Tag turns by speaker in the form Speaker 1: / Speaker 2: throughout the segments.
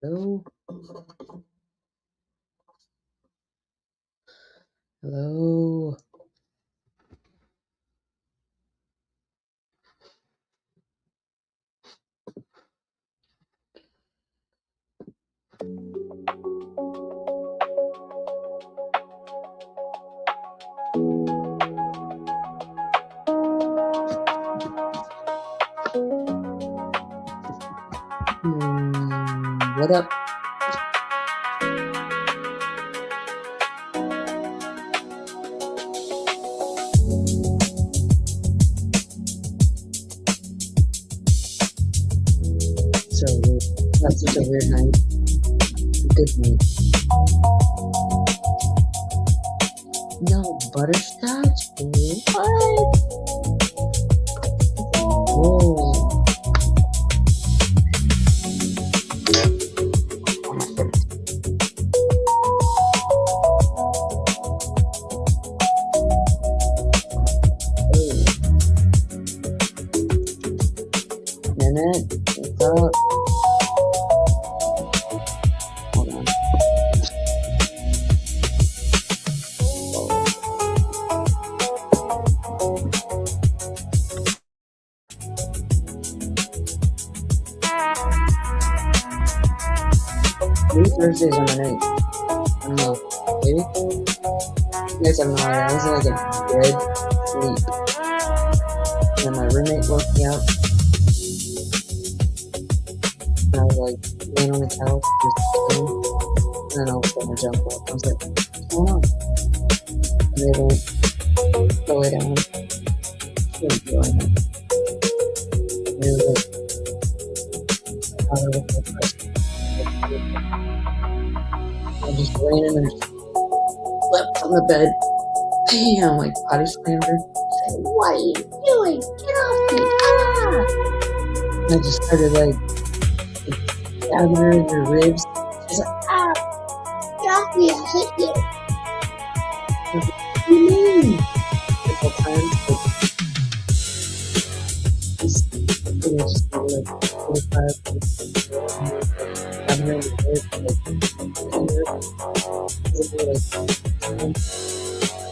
Speaker 1: Hello? Hello? What up? So that's such a weird night. A good night. No butterscotch? What? Whoa. Minute, what's up? Hold on. Maybe Thursdays are my night. I don't know. Maybe? You guys have no idea. I was in like a dead sleep. And then my roommate woke me up. And I was like laying on the couch, just chilling. And then all of a sudden I jumped up. I was like, what's going on? And they went, go lay down. She didn't feel like it. And it was like, I thought I was like, I just ran in and slept on the bed. Bam! Like body slammed her. Said, what are you doing? Get off me! Ah! And I just started like stabbing her in her ribs. She's like, ah! Get off me! I hit you! I was like, what do you mean? A couple times, but just like 45 stabbing her in the ribs,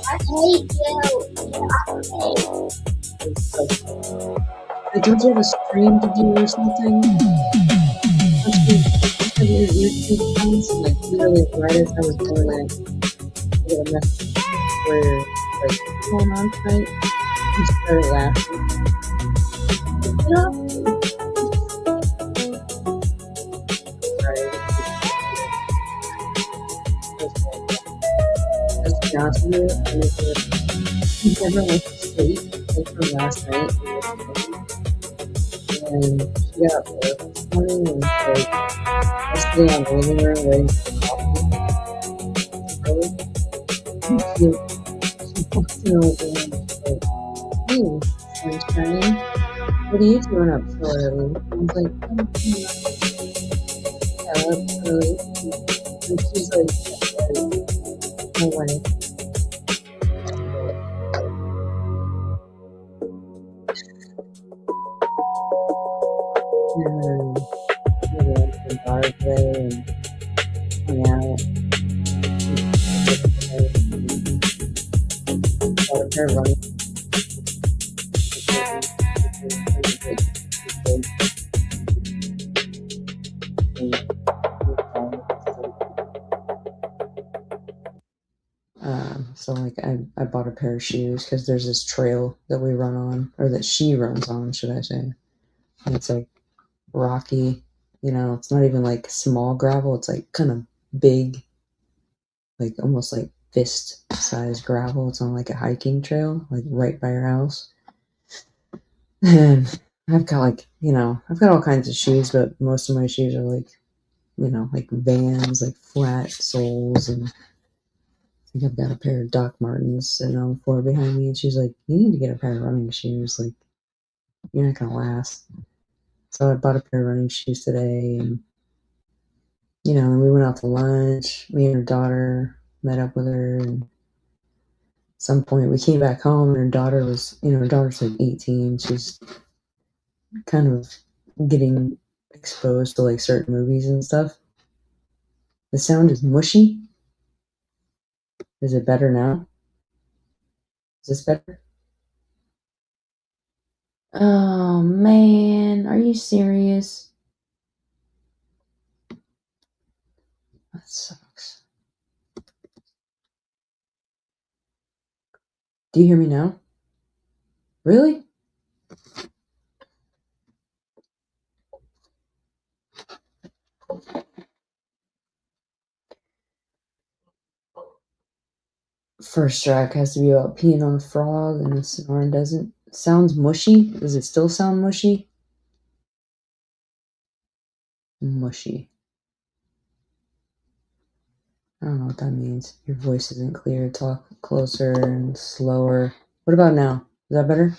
Speaker 1: I hate you! Get off me! It's like, don't you have a stream to do or something? Let's do your YouTube comments, and like literally right as I was doing that, I got a message where like, what's going on tonight? You started laughing. Get off me! Let's be honest with you, I never went to sleep like from last night and she got up work this morning and like I was sitting on the living room waiting for coffee. And she walked in the living room and she's like, hey, sunshine, what are you doing up so early? I was like, yeah, up early. And she's like, no way. And we went to the bar today and hung out. Got a pair of running. So like I bought a pair of shoes because there's this trail that we run on, or that she runs on, should I say. And it's like rocky, you know, it's not even like small gravel, it's like kind of big, like almost like fist size gravel. It's on like a hiking trail, like right by your house. And I've got like, you know, I've got all kinds of shoes, but most of my shoes are like, you know, like Vans, like flat soles. And I think I've got a pair of Doc Martens sitting on the floor behind me, and she's like, you need to get a pair of running shoes, like you're not gonna last. So I bought a pair of running shoes today, and you know, and we went out to lunch. Me and her daughter met up with her, and at some point we came back home, and her daughter was, you know, her daughter's like 18. She's kind of getting exposed to like certain movies and stuff. The sound is mushy. Is it better now? Is this better? Oh man, are you serious? That sucks. Do you hear me now? Really? First track has to be about peeing on a frog, and the snoring doesn't. Sounds mushy. Does it still sound mushy? Mushy. I don't know what that means. Your voice isn't clear. Talk closer and slower. What about now? Is that better?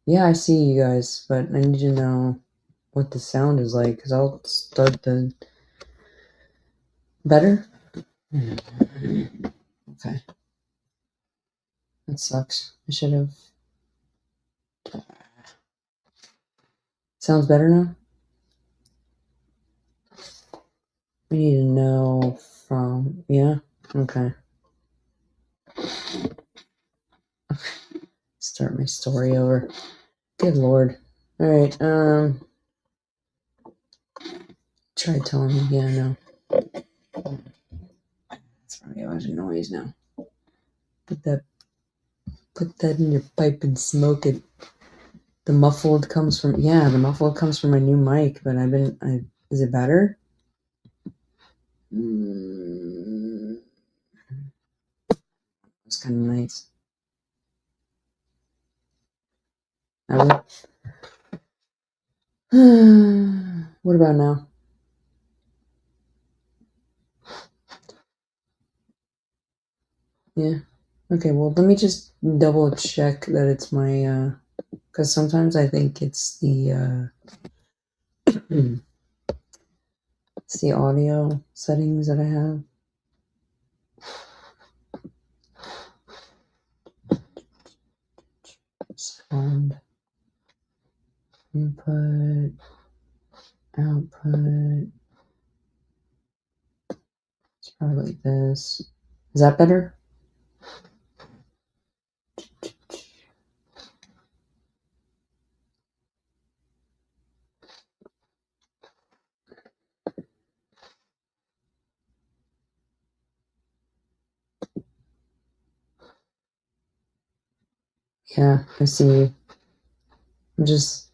Speaker 1: Yeah, I see you guys, but I need to know what the sound is like, because I'll start the... Better? Okay. That sucks. I should have... Sounds better now? We need to know from... Yeah? Okay. Start my story over. Good lord. Alright, try telling me, yeah, no. That's probably a bunch of noise now. Put that in your pipe and smoke it. The muffled comes from my new mic, but is it better? It's kind of nice. What about now? Yeah. Okay, well, let me just double check that it's my, because sometimes I think it's the, it's the audio settings that I have. Sound, input, output. It's probably like this. Is that better? Yeah, I see. I'm just...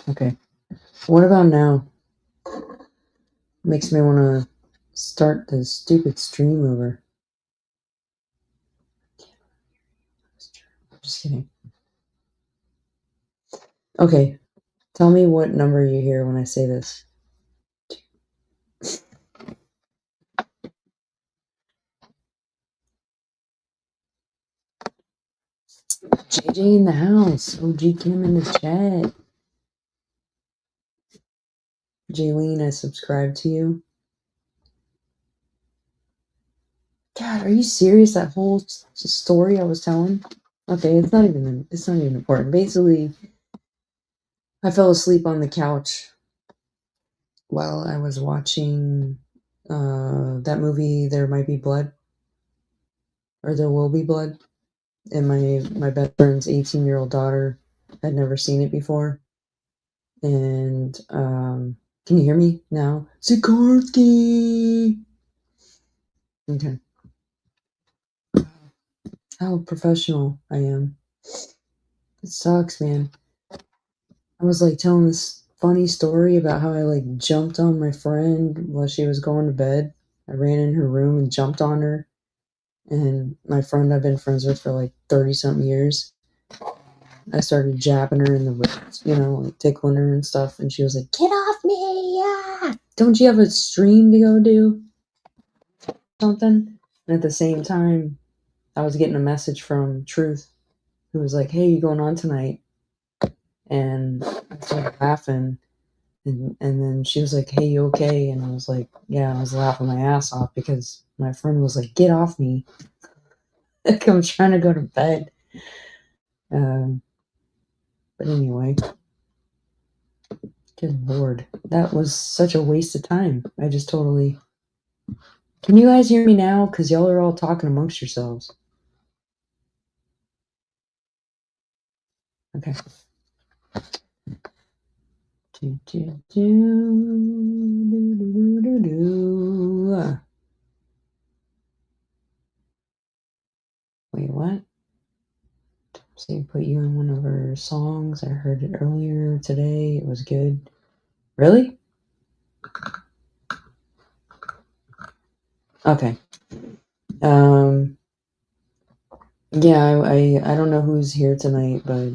Speaker 1: Okay. What about now? Makes me want to start this stupid stream over. Just kidding. Okay. Tell me what number you hear when I say this. JJ in the house. OG Kim in the chat. Jaylene, I subscribe to you. God, are you serious? That whole story I was telling? Okay, it's not even important. Basically, I fell asleep on the couch while I was watching that movie, There Might Be Blood, or There Will Be Blood, and my best friend's 18-year-old daughter had never seen it before. And can you hear me now? Sikorsky! Okay. How professional I am. It sucks, man. I was like telling this funny story about how I like jumped on my friend while she was going to bed. I ran in her room and jumped on her. And my friend I've been friends with for like 30 something years. I started jabbing her in the ribs, like tickling her and stuff. And she was like, "Get off me! Yeah! Don't you have a stream to go do?" Something. And at the same time, I was getting a message from Truth, who was like, "Hey, you going on tonight?" And I started laughing. And then she was like, "Hey, you okay?" And I was like, "Yeah." I was laughing my ass off because my friend was like, "Get off me." Like I'm trying to go to bed. Um, but anyway, good lord, that was such a waste of time. I just totally. Can you guys hear me now? Because y'all are all talking amongst yourselves. Okay. Do, do, do, do, do, do, do. Wait, what? Say put you in one of her songs. I heard it earlier today. It was good. Really? Okay. Um. Yeah. I don't know who's here tonight, but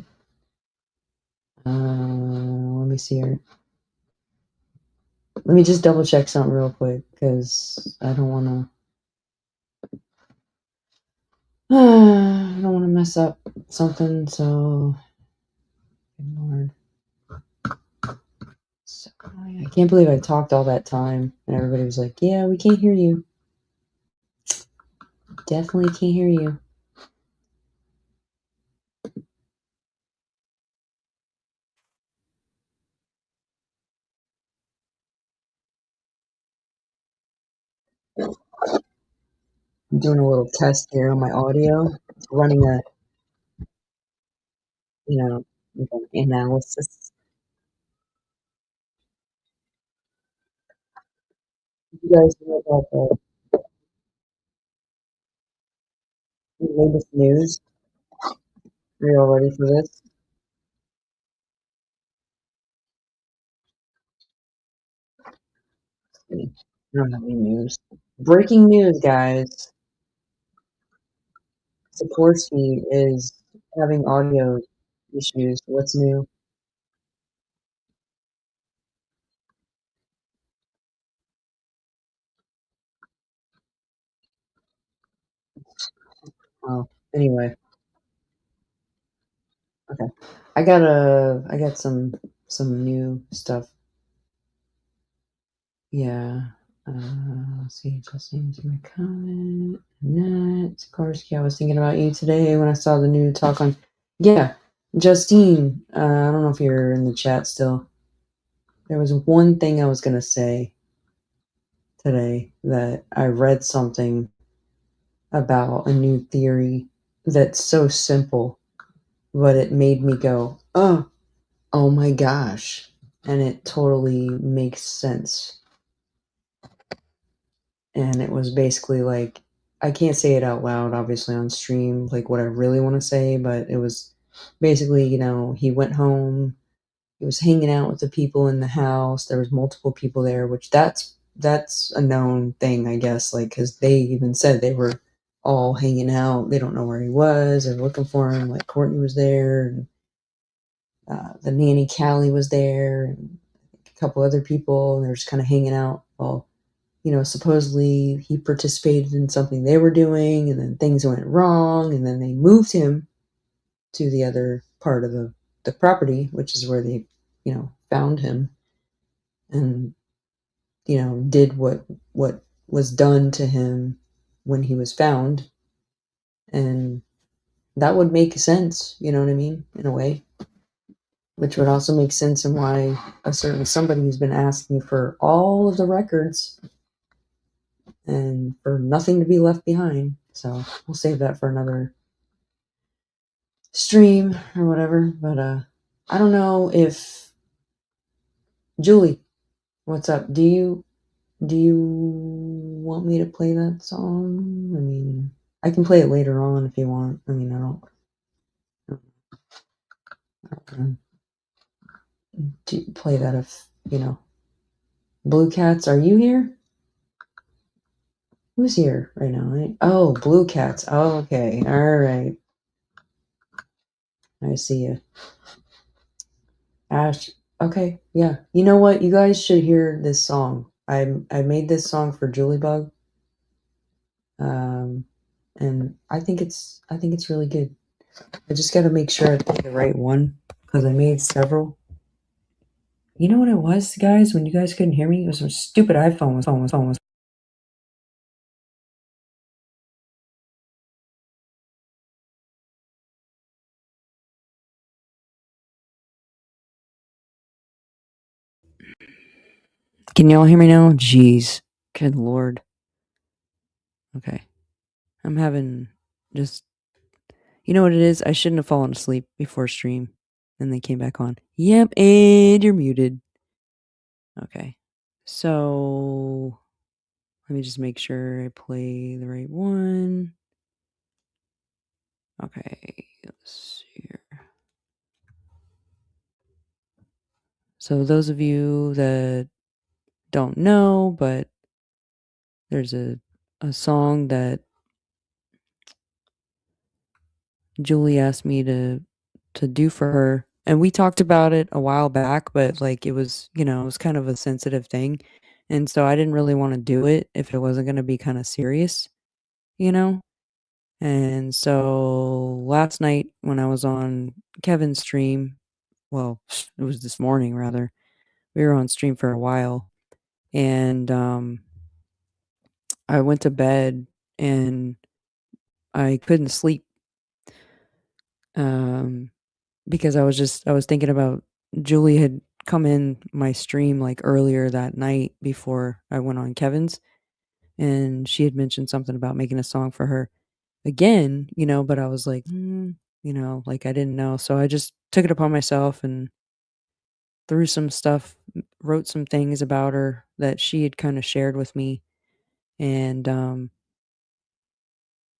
Speaker 1: let me see here. Let me just double check something real quick because I don't want to. I don't want to mess up something. So, good lord. So annoying. I can't believe I talked all that time and everybody was like, "Yeah, we can't hear you. Definitely can't hear you." I'm doing a little test here on my audio. It's running a, you know, like an analysis. You guys know about the latest news? Are you all ready for this? I don't have any news. Breaking news, guys. Sikorsky is having audio issues. What's new? Oh, anyway, okay. I got some new stuff. Yeah. Let's see, just into my comment. Annette, Sikorsky, I was thinking about you today when I saw the new talk on. Yeah, Justine. I don't know if you're in the chat still. There was one thing I was gonna say today that I read something about a new theory that's so simple, but it made me go, oh my gosh. And it totally makes sense. And it was basically like, I can't say it out loud, obviously, on stream, like what I really want to say, but it was basically, he went home, he was hanging out with the people in the house. There was multiple people there, which that's a known thing, I guess, like, because they even said they were all hanging out. They don't know where he was. They're looking for him. Like Courtney was there, and the nanny Callie was there, and a couple other people. And they're just kind of hanging out. Well, supposedly he participated in something they were doing, and then things went wrong, and then they moved him to the other part of the property, which is where they, found him, and did what was done to him when he was found, and that would make sense, you know what I mean, in a way, which would also make sense in why a certain somebody who's been asking for all of the records and for nothing to be left behind. So we'll save that for another stream or whatever. But I don't know if Julie, what's up? Do you want me to play that song? I mean, I can play it later on if you want. I mean, I don't play that if Blue Cats. Are you here? Who's here right now? Right? Oh, Blue Cats. Oh, okay. All right. I see you. Ash. Okay. Yeah. You know what? You guys should hear this song. I made this song for Julie Bug. Um, and I think it's really good. I just got to make sure I play the right one because I made several. You know what it was, guys? When you guys couldn't hear me, it was some stupid iPhone was Can y'all hear me now? Jeez. Good Lord. Okay. I'm having just... You know what it is? I shouldn't have fallen asleep before stream. And they came back on. Yep, and you're muted. Okay. So let me just make sure I play the right one. Okay, let's see here. So those of you that don't know, but there's a song that Julie asked me to do for her, and we talked about it a while back, but like it was, it was kind of a sensitive thing, and so I didn't really want to do it if it wasn't going to be kind of serious, you know. And so last night when I was on Kevin's stream, well, it was this morning rather, we were on stream for a while, and I went to bed and I couldn't sleep because I was thinking about... Julie had come in my stream like earlier that night before I went on Kevin's, and she had mentioned something about making a song for her again, but I was like, like I didn't know. So I just took it upon myself and threw some stuff, wrote some things about her that she had kind of shared with me. And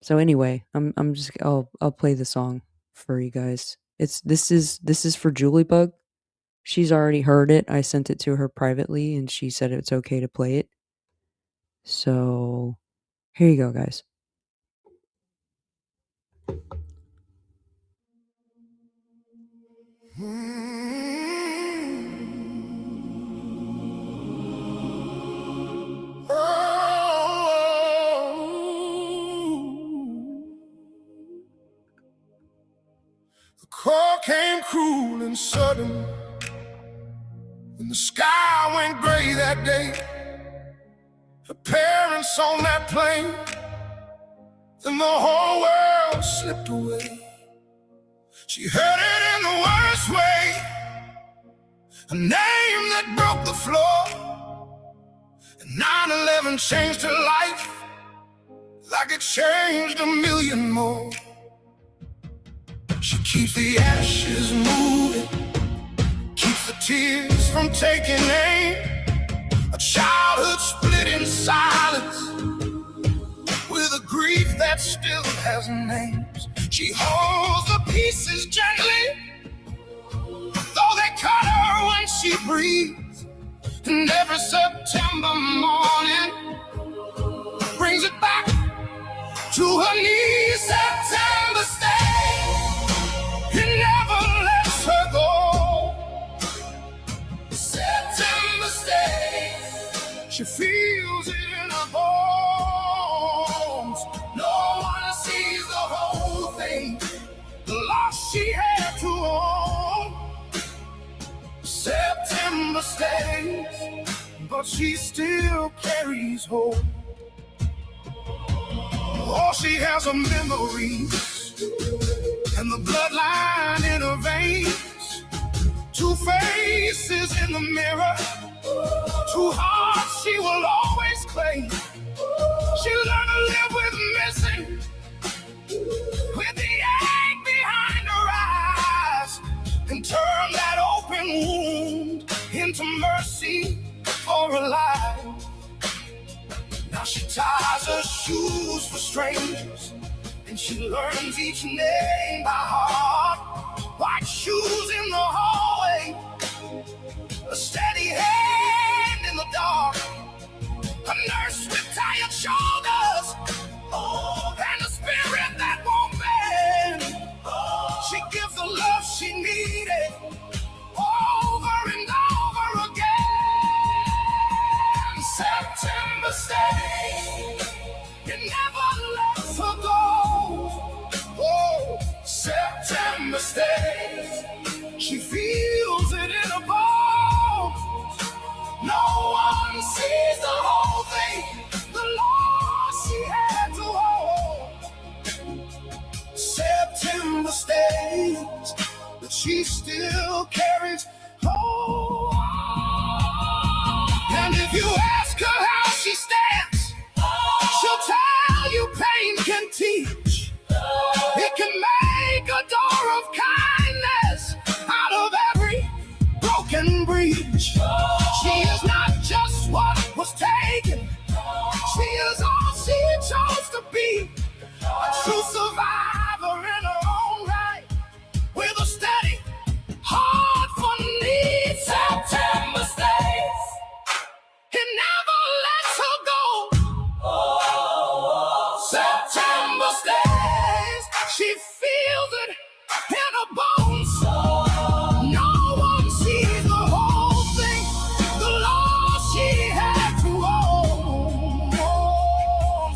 Speaker 1: so anyway, I'll play the song for you guys. This is for Julie Bug. She's already heard it. I sent it to her privately and she said it's okay to play it. So here you go, guys.
Speaker 2: The call came cruel and sudden when the sky went gray that day. Her parents on that plane, then the whole world slipped away. She heard it in the worst way, a name that broke the floor. And 9/11 changed her life like it changed a million more. She keeps the ashes moving, keeps the tears from taking aim. A childhood split in silence with a grief that still has names. She holds the pieces gently, though they cut her when she breathes. And every September morning brings it back to her knees. September stays, it never lets her go. September stays, she feels it in her bones. No one sees the whole thing, the loss she had to own. September stays, but she still carries hope. Oh, she has her memories and the bloodline in her veins. Two faces in the mirror, two hearts she will always claim. She learned to live with missing, with the ache behind her eyes, and turn that open wound into mercy for her life. Now she ties her shoes for strangers, and she learns each name by heart. White shoes in the hallway, a steady hand in the dark, a nurse with tired shoulders, and a spirit that won't bend. She gives the love she needed over and over again. September stays, it never lets her go. Oh, September stays, she feels it in her bones. No one sees the whole thing, the loss she had to hold. September stays, but she still carries hope. And And if you ask her how she stands, she'll tell you pain can teach. It can make a door of kindness out of every broken breach. She is not just what was taken, she is all she chose to be. A true survivor in her own right, with a steady heart for needs. September stays, he never lets her go. September stays, she feels it in her bones. No one sees the whole thing, the loss she had to own.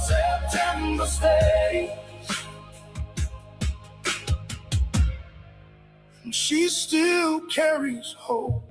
Speaker 2: September stays. She still carries hope.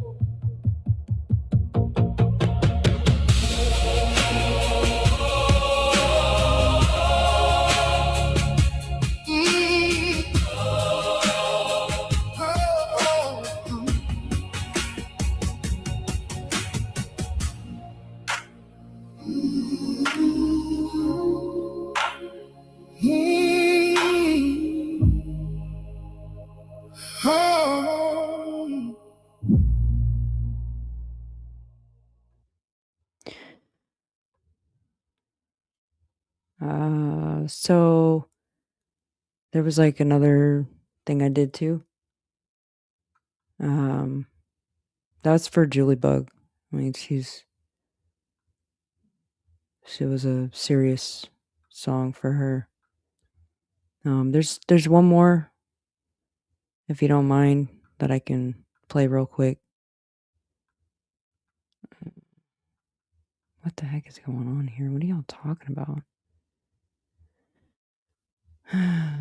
Speaker 1: So there was like another thing I did too. That's for Julie Bug. I mean, she was a serious song for her. There's one more, if you don't mind, that I can play real quick. What the heck is going on here? What are y'all talking about?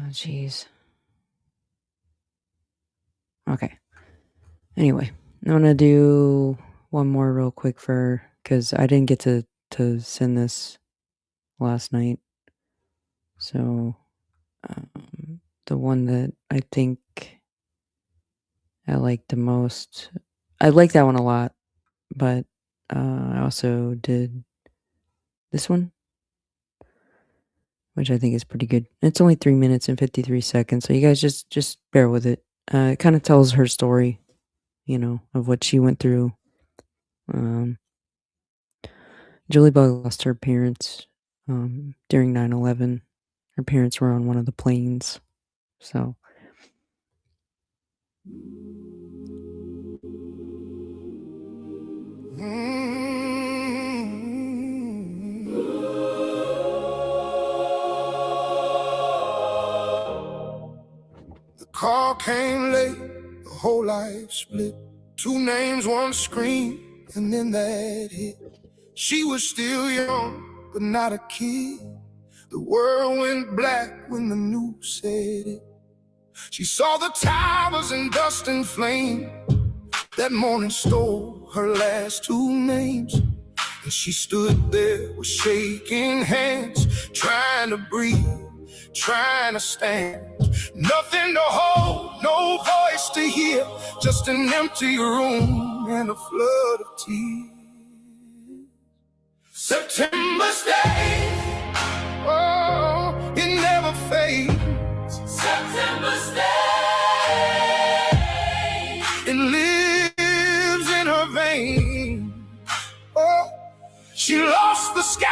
Speaker 1: Jeez. Okay. Anyway, I'm gonna do one more real quick because I didn't get to send this last night. So, the one that I think I like the most, I like that one a lot, but I also did this one, which I think is pretty good. It's only 3 minutes and 53 seconds, so you guys just bear with it. It kind of tells her story, of what she went through. Julie Bug lost her parents during 9/11. Her parents were on one of the planes, so.
Speaker 2: The call came late, the whole life split. 2 names, 1 screen, and then that hit. She was still young, but not a kid. The world went black when the news said it. She saw the towers and dust and flame. That morning stole her last 2 names. And she stood there with shaking hands, trying to breathe, trying to stand. Nothing to hold, no voice to hear, just an empty room and a flood of tears. September stays, oh, it never fades. September stays, it lives in her veins. Oh, she lost the sky,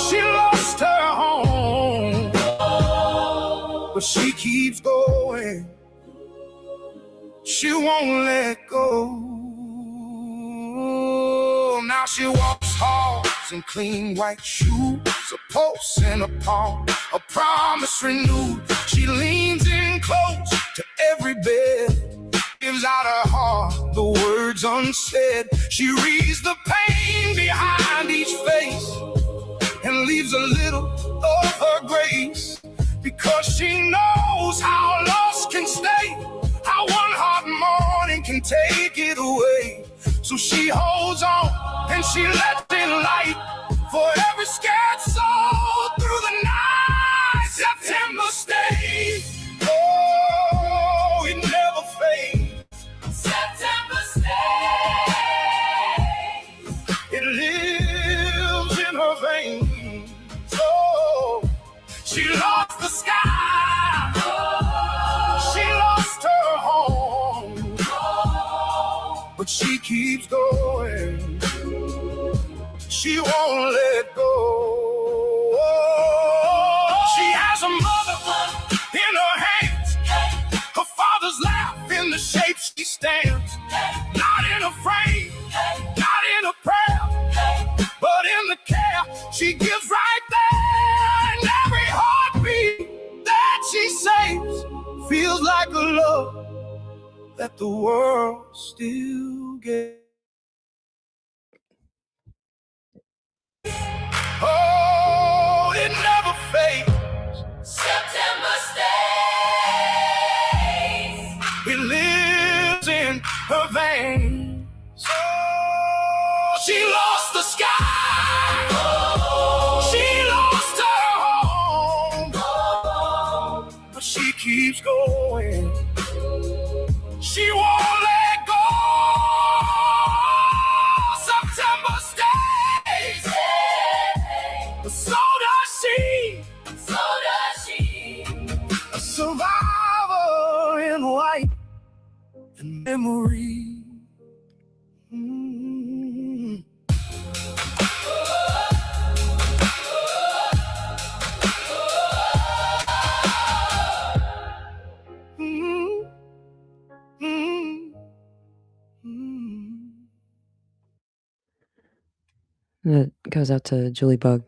Speaker 2: she lost her home, but she keeps going, she won't let go. Now she walks hard in clean white shoes, a pulse in her palm, a promise renewed. She leans in close to every bed, gives out her heart, the words unsaid. She reads the pain behind each face and leaves a little of her grace, because she knows how loss can stay, how one hot morning can take it away. So she holds on and she lets in light for every scared soul through the night. September stays, oh, it never fades. September stays, keeps going. She won't let go. She has a mother in her hands, her father's laugh in the shape she stands. Not in a frame, not in a prayer, but in the care she gives right there. And every heartbeat that she saves feels like a love that the world still gets. Oh, it never fades. September stays. It lives in her veins. Oh, she lost the sky. Oh, she lost her home. But she keeps going. She won't let go. September stays. But so does she. So does she. A survivor in white and memory. Mm. Mm. Mm. Mm.
Speaker 1: That goes out to Julie Bug.